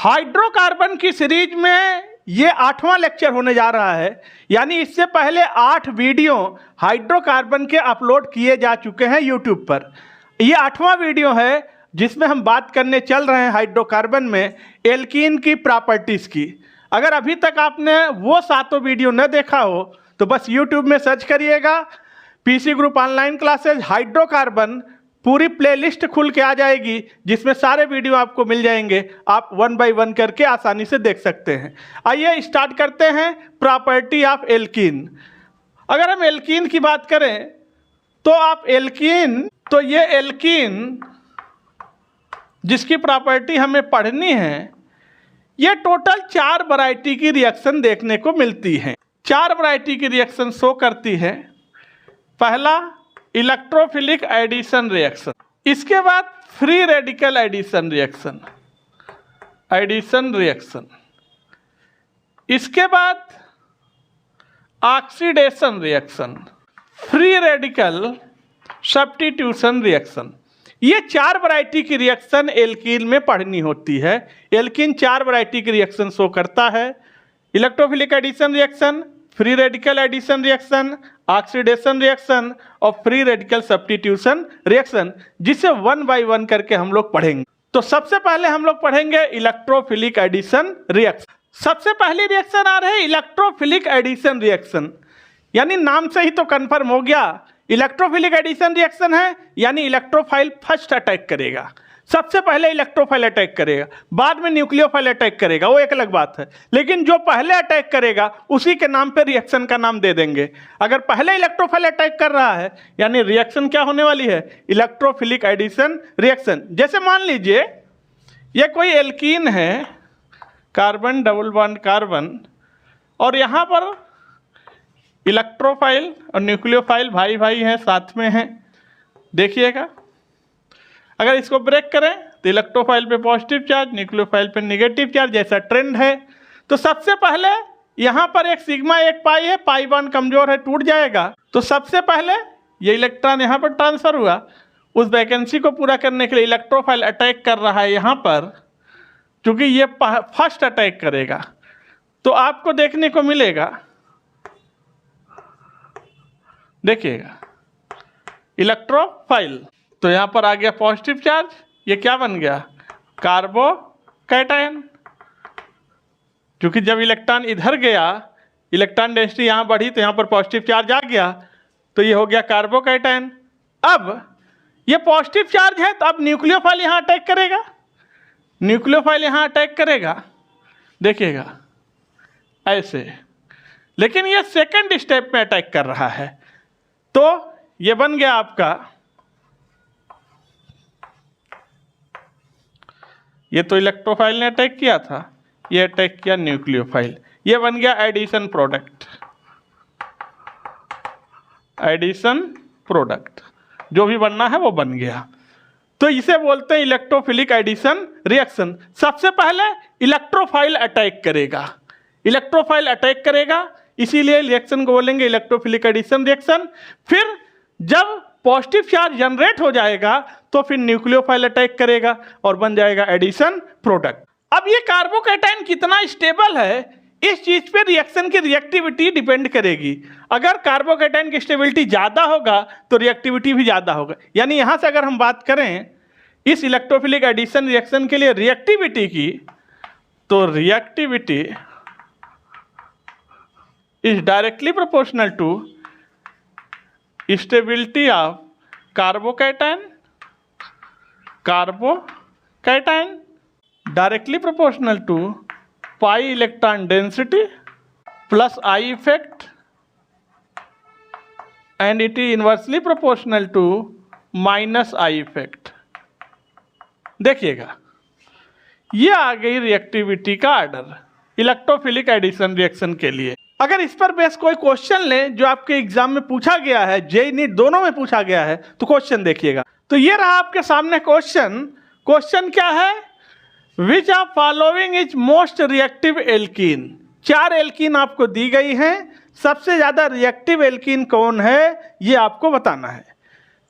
Hydrocarbon की series में ये 8वां लेक्चर होने जा रहा है। यानी इससे पहले 8 वीडियो हाइड्रोकार्बन के अपलोड किए जा चुके हैं यूट्यूब पर। ये 8वां वीडियो है जिसमें हम बात करने चल रहे हैं हाइड्रोकार्बन में एल्कीन की प्रॉपर्टीज़ की। अगर अभी तक आपने वो 7 वीडियो न देखा हो तो बस यूट्यूब में सर्च करिएगा PC group online classes hydrocarbon, पूरी प्लेलिस्ट खुल के आ जाएगी जिसमें सारे वीडियो आपको मिल जाएंगे। आप 1 बाय 1 करके आसानी से देख सकते हैं। आइए स्टार्ट करते हैं प्रॉपर्टी ऑफ एल्कीन। अगर हम एल्कीन की बात करें तो ये एल्कीन जिसकी प्रॉपर्टी हमें पढ़नी है, ये टोटल 4 वैरायटी की रिएक्शन देखने को मिलती हैं। 4 वैरायटी की रिएक्शन शो करती है। पहला इलेक्ट्रोफिलिक एडिशन रिएक्शन, इसके बाद फ्री रेडिकल एडिशन रिएक्शन, इसके बाद oxidation reaction, free radical substitution reaction. ये 4 वैरायटी की रिएक्शन एल्कीन में पढ़नी होती है। एल्कीन 4 वैरायटी की रिएक्शन शो करता है। Electrophilic addition reaction, free radical addition reaction, oxidation reaction और फ्री रेडिकल सब्स्टिट्यूशन रिएक्शन, जिसे 1 बाय 1 करके हम लोग पढ़ेंगे। तो सबसे पहले हम लोग पढ़ेंगे इलेक्ट्रोफिलिक एडिशन रिएक्शन। सबसे पहली रिएक्शन आ रही है इलेक्ट्रोफिलिक एडिशन रिएक्शन। यानी नाम से ही तो कंफर्म हो गया, इलेक्ट्रोफिलिक एडिशन रिएक्शन है यानी इलेक्ट्रोफाइल फर्स्ट अटैक करेगा। सबसे पहले इलेक्ट्रोफाइल अटैक करेगा, बाद में न्यूक्लियोफाइल अटैक करेगा, वो एक अलग बात है। लेकिन जो पहले अटैक करेगा उसी के नाम पे रिएक्शन का नाम दे देंगे। अगर पहले इलेक्ट्रोफाइल अटैक कर रहा है यानी रिएक्शन क्या होने वाली है, इलेक्ट्रोफिलिक एडिशन रिएक्शन। जैसे मान लीजिए ये कोई एल्कीन है, कार्बन डबल बॉन्ड कार्बन, और यहाँ पर इलेक्ट्रोफाइल और न्यूक्लियोफाइल भाई भाई हैं, साथ में हैं। देखिएगा अगर इसको ब्रेक करें तो इलेक्ट्रोफाइल पे पॉजिटिव चार्ज, न्यूक्लियोफाइल पे नेगेटिव चार्ज, जैसा ट्रेंड है। तो सबसे पहले यहाँ पर एक सिग्मा एक पाई है, पाई बॉन्ड कमजोर है, टूट जाएगा। तो सबसे पहले ये इलेक्ट्रॉन यहाँ पर ट्रांसफर हुआ। उस वैकेंसी को पूरा करने के लिए इलेक्ट्रोफाइल अटैक कर रहा है यहाँ पर, क्योंकि ये फर्स्ट अटैक करेगा। तो आपको देखने को मिलेगा, देखिएगा इलेक्ट्रोफाइल, तो यहाँ पर आ गया पॉजिटिव चार्ज। ये क्या बन गया, कार्बोकैटायन। क्योंकि जब इलेक्ट्रॉन इधर गया, इलेक्ट्रॉन डेंसिटी यहाँ बढ़ी तो यहाँ पर पॉजिटिव चार्ज आ गया, तो ये हो गया कार्बोकैटायन। अब ये पॉजिटिव चार्ज है तो अब न्यूक्लियोफाइल यहाँ अटैक करेगा, न्यूक्लियोफाइल यहाँ अटैक करेगा, देखिएगा ऐसे। लेकिन ये सेकंड स्टेप में अटैक कर रहा है, तो ये बन गया आपका, ये तो इलेक्ट्रोफाइल ने अटैक किया था, ये अटैक किया न्यूक्लियोफाइल, ये बन गया एडिशन प्रोडक्ट। एडिशन प्रोडक्ट जो भी बनना है वो बन गया। तो इसे बोलते हैं इलेक्ट्रोफिलिक एडिशन रिएक्शन। सबसे पहले इलेक्ट्रोफाइल अटैक करेगा, इलेक्ट्रोफाइल अटैक करेगा, इसीलिए रिएक्शन को बोलेंगे इलेक्ट्रोफिलिक एडिशन रिएक्शन। फिर जब पॉजिटिव चार्ज जनरेट हो जाएगा तो फिर न्यूक्लियोफाइल अटैक करेगा और बन जाएगा एडिशन प्रोडक्ट। अब ये कार्बोकैटायन कितना स्टेबल है, इस चीज पे रिएक्शन की रिएक्टिविटी डिपेंड करेगी। अगर कार्बोकैटायन की स्टेबिलिटी ज़्यादा होगा तो रिएक्टिविटी भी ज़्यादा होगा। यानी यहाँ से अगर हम बात करें इस इलेक्ट्रोफिलिक एडिशन रिएक्शन के लिए रिएक्टिविटी की, तो reactivity is directly proportional to stability of carbocation directly proportional to pi electron density plus I effect, and it is inversely proportional to minus I effect। देखिएगा ये आ गई रिएक्टिविटी का order electrophilic addition reaction के लिए। अगर इस पर base कोई क्वेश्चन लें जो आपके एग्जाम में पूछा गया है, जेईई नीट दोनों में पूछा गया है, तो क्वेश्चन देखिएगा। तो ये रहा आपके सामने क्वेश्चन। क्वेश्चन क्या है, which of following is most reactive alkene. 4 alkene आपको दी गई हैं, सबसे ज़्यादा रिएक्टिव एल्कीन कौन है ये आपको बताना है।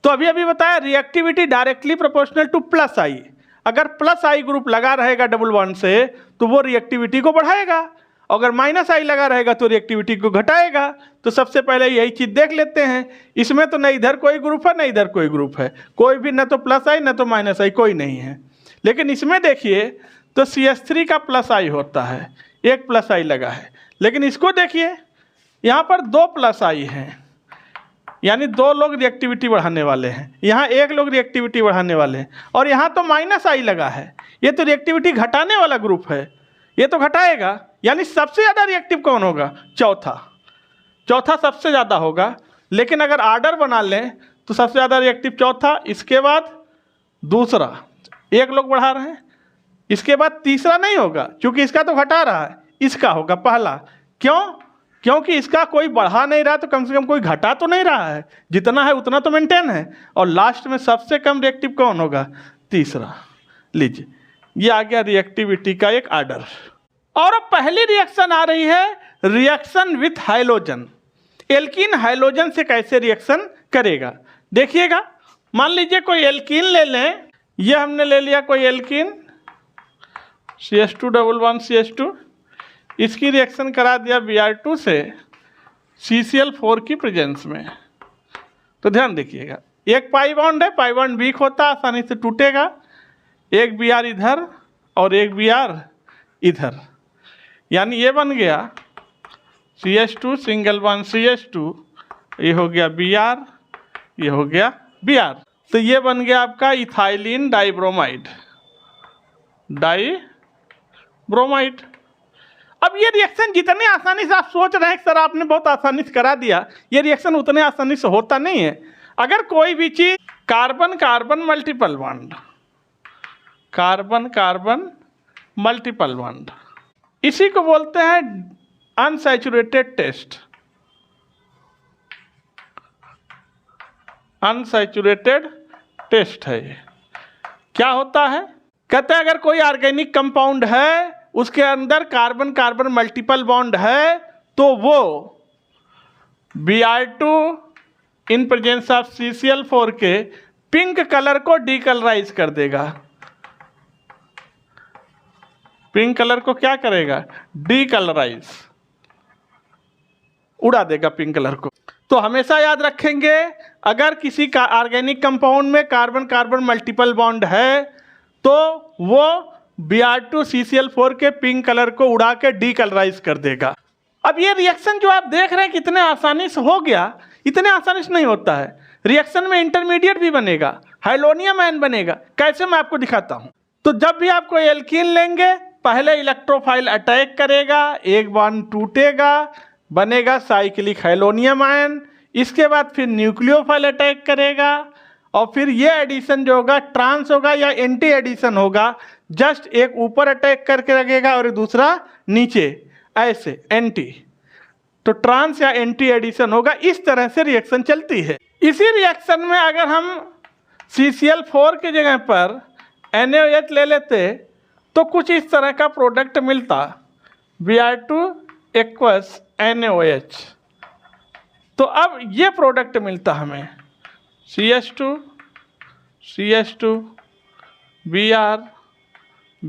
तो अभी बताया reactivity directly proportional to plus I. अगर प्लस आई ग्रुप लगा रहेगा डबल बॉन्ड से तो वो रिएक्टिविटी को बढ़ाएगा, अगर माइनस आई लगा रहेगा तो रिएक्टिविटी को घटाएगा। तो सबसे पहले यही चीज़ देख लेते हैं। इसमें तो न इधर कोई ग्रुप है न इधर कोई ग्रुप है, कोई भी न तो प्लस आई न तो माइनस आई, कोई नहीं है। लेकिन इसमें देखिए तो CH3 का प्लस आई होता है, एक प्लस आई लगा है। लेकिन इसको देखिए यहाँ पर दो प्लस आई हैं, यानी दो लोग रिएक्टिविटी बढ़ाने वाले हैं, यहाँ एक लोग रिएक्टिविटी बढ़ाने वाले हैं, और यहाँ तो माइनस आई लगा है, ये तो रिएक्टिविटी घटाने वाला ग्रुप है, ये तो घटाएगा। यानी सबसे ज़्यादा रिएक्टिव कौन होगा? चौथा सबसे ज़्यादा होगा। लेकिन अगर आर्डर बना लें तो सबसे ज़्यादा रिएक्टिव चौथा, इसके बाद दूसरा, एक लोग बढ़ा रहे हैं, इसके बाद तीसरा नहीं होगा क्योंकि इसका तो घटा रहा है, इसका होगा पहला। क्यों? क्योंकि इसका कोई बढ़ा नहीं रहा तो कम से कम कोई घटा तो नहीं रहा है, जितना है उतना तो मेंटेन है। और लास्ट में सबसे कम रिएक्टिव कौन होगा? तीसरा। लीजिए ये आ गया रिएक्टिविटी का एक आर्डर। और अब पहली रिएक्शन आ रही है reaction with halogen. Alkene halogen से कैसे रिएक्शन करेगा देखिएगा। मान लीजिए कोई एल्कीन ले लें, ये हमने ले लिया कोई alkene CH2 double bond CH2, इसकी रिएक्शन करा दिया Br2 से CCl4 की प्रेजेंस में। तो ध्यान देखिएगा, एक पाई बॉन्ड है, पाई बॉन्ड वीक होता है, आसानी से टूटेगा। एक Br इधर और एक Br इधर, यानी ये बन गया CH2 सिंगल बॉन्ड CH2, ये हो गया Br, ये हो गया Br। तो ये बन गया आपका इथाइलिन डाइब्रोमाइड। अब ये रिएक्शन जितने आसानी से आप सोच रहे हैं सर आपने बहुत आसानी से करा दिया, ये रिएक्शन उतने आसानी से होता नहीं है। अगर कोई भी चीज carbon carbon multiple bond, carbon carbon multiple bond, इसी को बोलते हैं अनसैचुरेटेड टेस्ट। अनसैचुरेटेड टेस्ट है ये। क्या होता है? कहते हैं अगर कोई ऑर्गेनिक कंपाउंड है उसके अंदर कार्बन कार्बन मल्टीपल बॉन्ड है तो वो Br2 in presence of CCl4 के पिंक कलर को डीकलराइज कर देगा। पिंक कलर को क्या करेगा? डीकलराइज, उड़ा देगा पिंक कलर को। तो हमेशा याद रखेंगे अगर किसी का ऑर्गेनिक कंपाउंड में कार्बन कार्बन मल्टीपल बॉन्ड है तो वो Br2 CCl4 के पिंक कलर को उड़ा के डीकलराइज कर देगा। अब ये रिएक्शन जो आप देख रहे हैं कितने आसानी से हो गया, इतने आसानी से नहीं होता है। रिएक्शन में इंटरमीडिएट भी बनेगा, हाइलोनियम आयन बनेगा। कैसे मैं आपको दिखाता हूँ। तो जब भी आप कोई एल्कीन लेंगे पहले इलेक्ट्रोफाइल अटैक करेगा, एक बॉन्ड टूटेगा, बनेगा साइक्लिक हाइलोनियम आयन। इसके बाद फिर न्यूक्लियोफाइल अटैक करेगा और फिर ये एडिशन जो होगा ट्रांस होगा या एंटी एडिशन होगा। जस्ट एक ऊपर अटैक करके रखेगा और दूसरा नीचे, ऐसे एंटी। तो ट्रांस या एंटी एडिशन होगा। इस तरह से रिएक्शन चलती है। इसी रिएक्शन में अगर हम CCl4 की जगह पर NaOH ले लेते तो कुछ इस तरह का प्रोडक्ट मिलता, Br2 = NaOH। तो अब ये प्रोडक्ट मिलता हमें CH2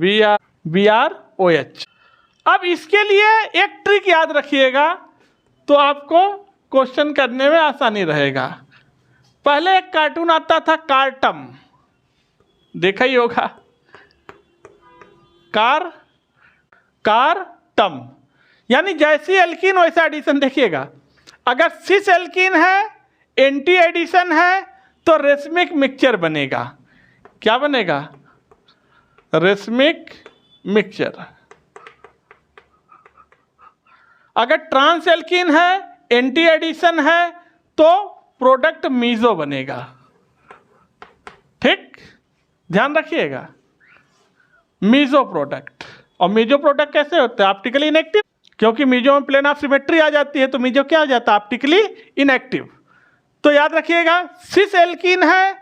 BrOH। अब इसके लिए एक ट्रिक याद रखिएगा तो आपको क्वेश्चन करने में आसानी रहेगा। पहले एक कार्टून आता था कार्टम, देखा ही होगा, कार्टम, यानी जैसी एल्कीन वैसा एडिशन। देखिएगा अगर सिस एल्कीन है, एंटी एडिशन है तो रेसमिक मिक्सचर बनेगा। क्या बनेगा? Racemic mixture. अगर ट्रांस एल्कीन है, एंटी एडिशन है तो प्रोडक्ट मीजो बनेगा। ठीक, ध्यान रखिएगा, मीजो प्रोडक्ट। और मीजो प्रोडक्ट कैसे होते हैं? ऑप्टिकली इनएक्टिव, क्योंकि मीजो में प्लेन ऑफ सिमेट्री आ जाती है तो मीजो क्या हो जाता है? Optically inactive. तो याद रखिएगा सिस एल्कीन है,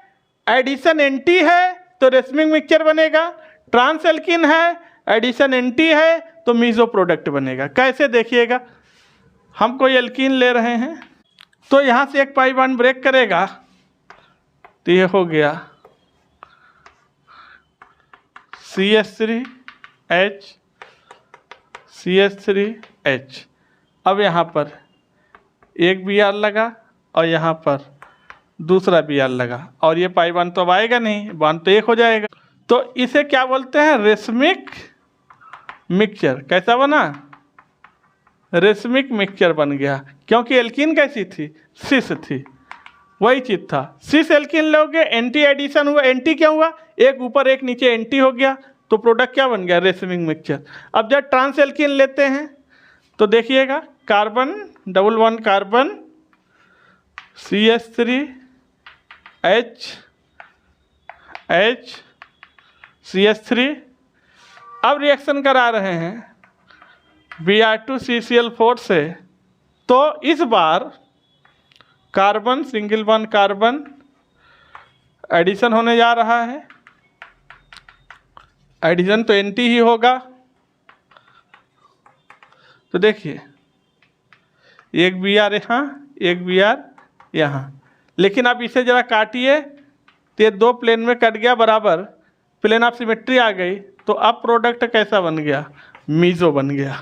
एडिशन एंटी है तो रेसमिक मिक्सचर बनेगा। ट्रांस एल्कीन है, एडिशन एंटी है तो मीजो प्रोडक्ट बनेगा। कैसे? देखिएगा, हम कोई एल्कीन ले रहे हैं तो यहाँ से एक पाई बॉन्ड ब्रेक करेगा तो ये हो गया CH3H CH3H। अब यहाँ पर एक Br लगा और यहाँ पर दूसरा Br लगा और ये पाई बॉन्ड तो अब आएगा नहीं, बॉन्ड तो एक हो जाएगा। तो इसे क्या बोलते हैं? Racemic mixture. कैसा बना? रेशमिक मिक्सचर बन गया। क्योंकि एल्कीन कैसी थी? सिस थी। वही चीज़ था, सिस एल्कीन लोगे, एंटी एडिशन हुआ। एंटी क्या हुआ? एक ऊपर एक नीचे एंटी हो गया, तो प्रोडक्ट क्या बन गया? Racemic mixture. अब जब ट्रांस एल्कीन लेते हैं तो देखिएगा, carbon double bond carbon CH3H CH3। अब रिएक्शन करा रहे हैं Br2CCl4 से, तो इस बार carbon single bond carbon addition होने जा रहा है। एडिशन तो एंटी ही होगा। तो देखिए, एक Br यहाँ, एक Br यहाँ, लेकिन आप इसे ज़रा काटिए तो ये दो प्लेन में कट गया बराबर, प्लेन ऑफ सिमेट्री आ गई। तो अब प्रोडक्ट कैसा बन गया? मीजो बन गया।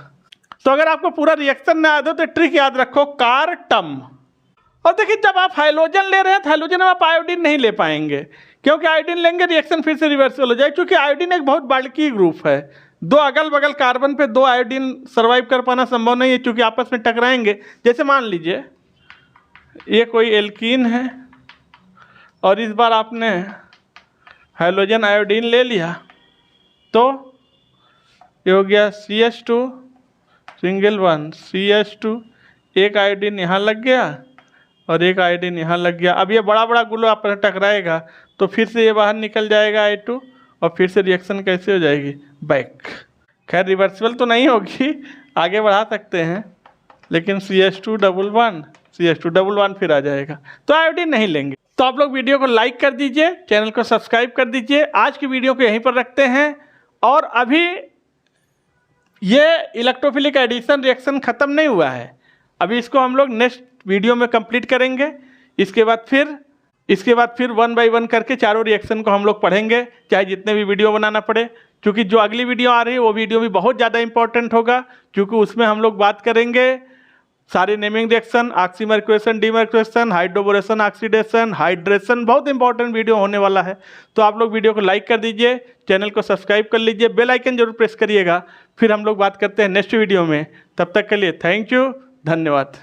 तो अगर आपको पूरा रिएक्शन ना याद हो तो ट्रिक याद रखो, कार्टम। और देखिए, जब आप हाइड्रोजन ले रहे हैं तो हाइड्रोजन में आप आयोडीन नहीं ले पाएंगे, क्योंकि आयोडीन लेंगे रिएक्शन फिर से रिवर्सल हो जाए। क्योंकि आयोडीन एक बहुत बाल्की ग्रुप है, दो अगल बगल कार्बन पे दो आयोडीन सर्वाइव कर पाना संभव नहीं है, क्योंकि आपस में टकराएंगे। जैसे मान लीजिए ये कोई एल्कीन है और इस बार आपने हाइड्रोजन आयोडीन ले लिया, तो ये हो गया CH2 सिंगल वन CH2, एक आयोडीन यहाँ लग गया और एक आयोडीन यहाँ लग गया। अब ये बड़ा बड़ा गुलो आपस में टकराएगा तो फिर से ये बाहर निकल जाएगा I2 और फिर से रिएक्शन कैसे हो जाएगी? बैक। खैर रिवर्सिबल तो नहीं होगी, आगे बढ़ा सकते हैं, लेकिन CH2 डबल वन फिर आ जाएगा। तो आयोडीन नहीं लेंगे। तो आप लोग वीडियो को लाइक कर दीजिए, चैनल को सब्सक्राइब कर दीजिए। आज की वीडियो को यहीं पर रखते हैं। और अभी ये इलेक्ट्रोफिलिक एडिशन रिएक्शन ख़त्म नहीं हुआ है, अभी इसको हम लोग नेक्स्ट वीडियो में कंप्लीट करेंगे। इसके बाद फिर 1 बाय 1 करके चारों रिएक्शन को हम लोग पढ़ेंगे, चाहे जितने भी वीडियो बनाना पड़े। क्योंकि जो अगली वीडियो आ रही है वो वीडियो भी बहुत ज़्यादा इंपॉर्टेंट होगा, क्योंकि उसमें हम लोग बात करेंगे सारे naming reaction, oxymercuration, demercuration, hydroboration, oxidation, hydration. बहुत इंपॉर्टेंट वीडियो होने वाला है। तो आप लोग वीडियो को लाइक कर दीजिए, चैनल को सब्सक्राइब कर लीजिए, बेल आइकन जरूर प्रेस करिएगा। फिर हम लोग बात करते हैं नेक्स्ट वीडियो में। तब तक के लिए थैंक यू, धन्यवाद।